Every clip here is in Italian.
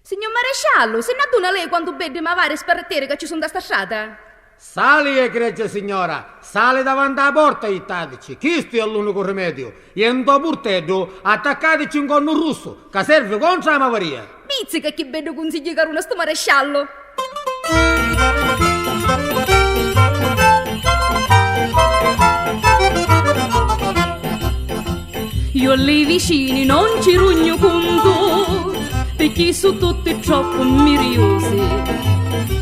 Signor maresciallo, se ne adduna lei quanto bede ma vari sparrettere che ci sono da sta strada? Sali, egregia signora, sali davanti alla porta e tadici. Questo è l'unico rimedio. E in tuo portello attaccateci un conno russo, che serve contro la mavaria. Mizzica che bede consigli caruna sto maresciallo. Io alle vicini non ci rugno conto, perché sono tutti troppo miriosi.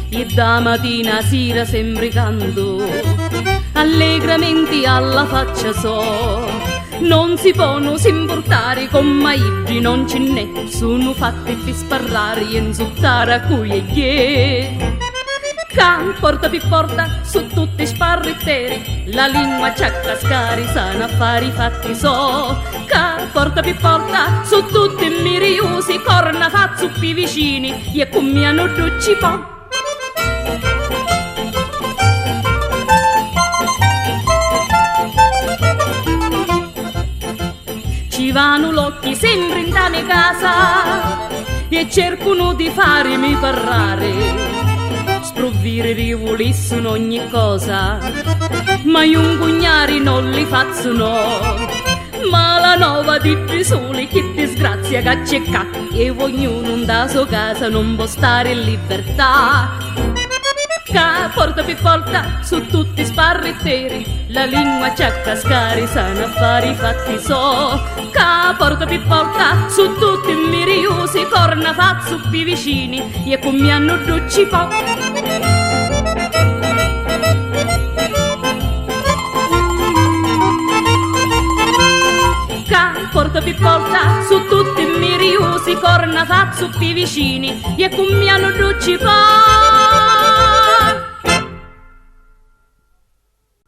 E da mattina a sera sempre canto, allegramente alla faccia so. Non si possono importare con maiggi, non ce n'è, sono fatti per sparare e insultare a cui e che. Can porta per porta, su tutti sparriteri, la lingua c'ha cascari, sanno affari fatti so. Can porta per porta, su tutti miriosi, corna fazzu più vicini, e con mia non ci po'. Ci vanno l'occhi sempre in da mia casa e cercano di farmi parlare. Sprovvire rivolissero ogni cosa, ma io un cugnari non li faccio no. Ma la nova di sole che disgrazia che c'è ca, e ognuno da sua casa non può stare in libertà. Ca porta per porta, su tutti sparritteri, la lingua c'ha cascari, sanno affari fatti so. Ca porta per porta, su tutti miriosi, corna fazzu più vicini, e con mi hanno ducci po'. Ca porta per porta, su tutti miriosi, corna fazzu più vicini, e con mi hanno ducci po'.